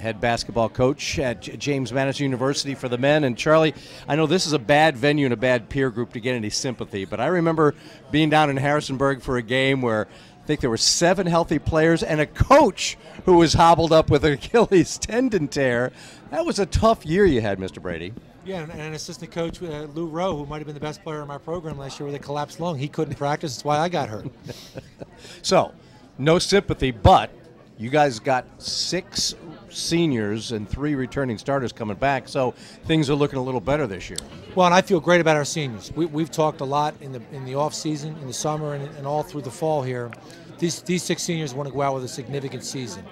head basketball coach at James Madison University for the men. And Charlie, I know this is a bad venue and a bad peer group to get any sympathy, but I remember being down in Harrisonburg for a game where I think there were 7 healthy players and a coach who was hobbled up with an Achilles tendon tear. That was a tough year you had, Mr. Brady. Yeah, and an assistant coach, Lou Rowe, who might have been the best player in my program last year with a collapsed lung. He couldn't practice. That's why I got hurt. So, no sympathy, but you guys got 6 seniors and 3 returning starters coming back, so things are looking a little better this year. Well, and I feel great about our seniors. We've talked a lot in the off season, in the summer, and all through the fall here. These 6 seniors want to go out with a significant season.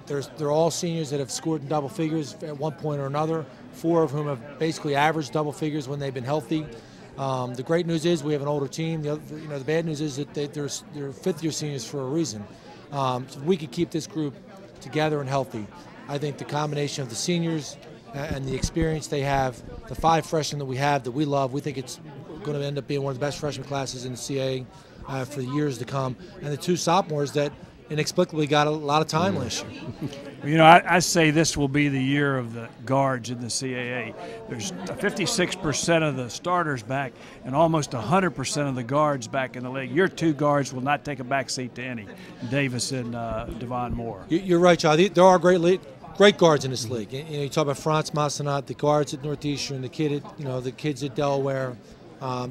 They're all seniors that have scored in double figures at one point or another. 4 of whom have basically averaged double figures when they've been healthy. The great news is we have an older team. The bad news is that they're fifth-year seniors for a reason. So if we could keep this group together and healthy, I think the combination of the seniors and the experience they have, the 5 freshmen that we have that we love, we think it's going to end up being one of the best freshman classes in the CAA for the years to come, and the 2 sophomores that inexplicably got a lot of time last year. You know, I say this will be the year of the guards in the CAA. There's 56% of the starters back and almost 100% of the guards back in the league. Your 2 guards will not take a back seat to any, Davis and Devon Moore. You're right, Charlie. There are great guards in this league. You talk about Franz Massenat, the guards at Northeastern, the kids at Delaware.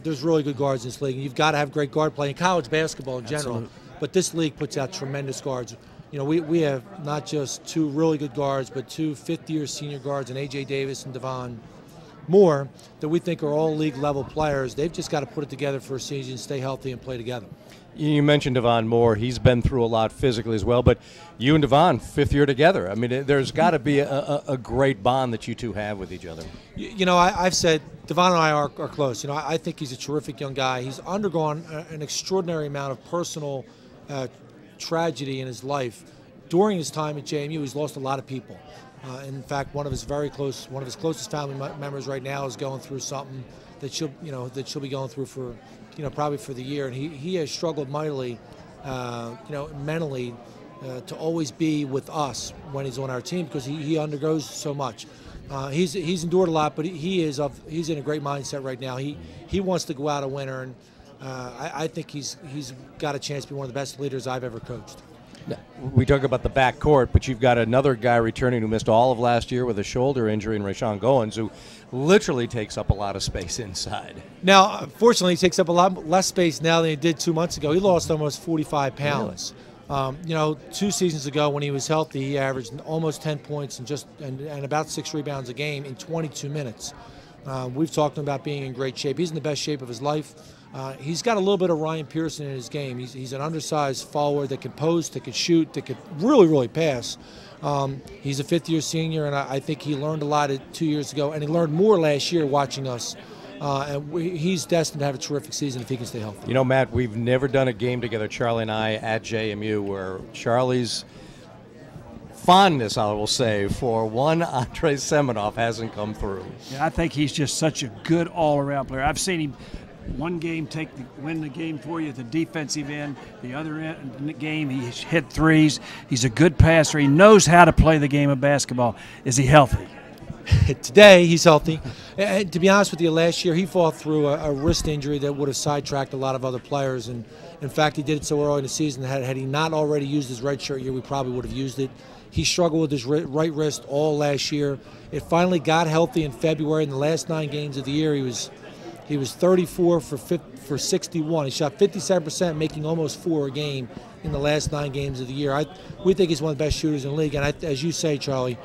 There's really good guards in this league. And you've got to have great guard play in college basketball in general. Absolutely. But this league puts out tremendous guards. We have not just 2 really good guards, but 2 fifth-year senior guards, and A.J. Davis and Devon Moore, that we think are all league-level players. They've just got to put it together for a season, stay healthy, and play together. You mentioned Devon Moore. He's been through a lot physically as well, but you and Devon, 5th year together. I mean, there's got to be a great bond that you 2 have with each other. I've said Devon and I are close. I think he's a terrific young guy. He's undergone an extraordinary amount of personal tragedy in his life. During his time at JMU, he's lost a lot of people. In fact, one of his closest family members right now is going through something that she'll be going through for, probably for the year. And he has struggled mightily, mentally, to always be with us when he's on our team, because he undergoes so much. He's endured a lot, but he's in a great mindset right now. He wants to go out a winner, and I think he's got a chance to be one of the best leaders I've ever coached. We talk about the backcourt, but you've got another guy returning who missed all of last year with a shoulder injury in Rashawn Goins, who literally takes up a lot of space inside. Now, fortunately, he takes up a lot less space now than he did 2 months ago. He lost almost 45 pounds. Really? 2 seasons ago when he was healthy, he averaged almost 10 points and about 6 rebounds a game in 22 minutes. We've talked to him about being in great shape. He's in the best shape of his life. He's got a little bit of Ryan Pearson in his game. He's an undersized forward that can post, that can shoot, that can really pass. He's a 5th-year senior, and I think he learned a lot 2 years ago, and he learned more last year watching us. And he's destined to have a terrific season if he can stay healthy. Matt, we've never done a game together, Charlie and I, at JMU, where Charlie's fondness, I will say, for one Andre Semenoff hasn't come through. Yeah, I think he's just such a good all-around player. I've seen him one game win the game for you at the defensive end. The other end game, he hit threes. He's a good passer. He knows how to play the game of basketball. Is he healthy? Today, he's healthy. And to be honest with you, last year he fought through a wrist injury that would have sidetracked a lot of other players. And in fact, he did it so early in the season that had he not already used his redshirt year, we probably would have used it. He struggled with his right wrist all last year. It finally got healthy in February. In the last 9 games of the year, he was 34 for 61. He shot 57%, making almost 4 a game in the last 9 games of the year. We think he's one of the best shooters in the league. And as you say, Charlie,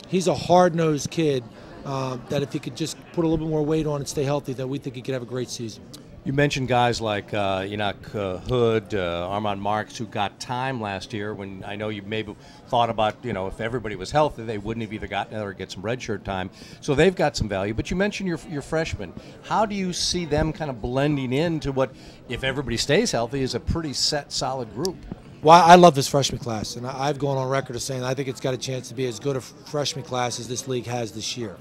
he's a hard-nosed kid that if he could just put a little bit more weight on and stay healthy, then we think he could have a great season. You mentioned guys like Enoch Hood, Armand Marks, who got time last year when I know you maybe thought about, if everybody was healthy, they wouldn't have either gotten it or get some redshirt time. So they've got some value. But you mentioned your freshmen. How do you see them kind of blending into what, if everybody stays healthy, is a pretty set, solid group? Well, I love this freshman class, and I've gone on record as saying I think it's got a chance to be as good a freshman class as this league has this year.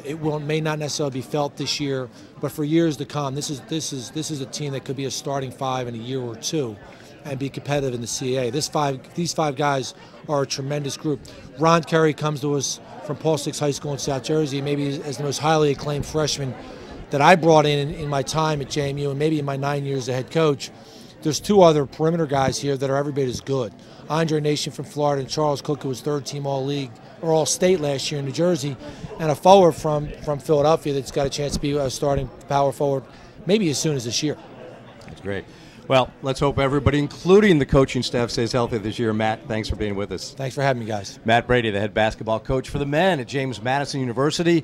It may not necessarily be felt this year, but for years to come, this is a team that could be a starting 5 in a year or 2. and be competitive in the CAA. These five guys are a tremendous group. Ron Kerry comes to us from Paul Six High School in South Jersey, maybe as the most highly acclaimed freshman that I brought in my time at JMU, and maybe in my 9 years as head coach. There's two other perimeter guys here that are every bit as good. Andre Nation from Florida and Charles Cook, who was third-team All-League or All-State last year in New Jersey, and a forward from Philadelphia that's got a chance to be a starting power forward maybe as soon as this year. That's great. Well, let's hope everybody, including the coaching staff, stays healthy this year. Matt, thanks for being with us. Thanks for having me, guys. Matt Brady, the head basketball coach for the men at James Madison University.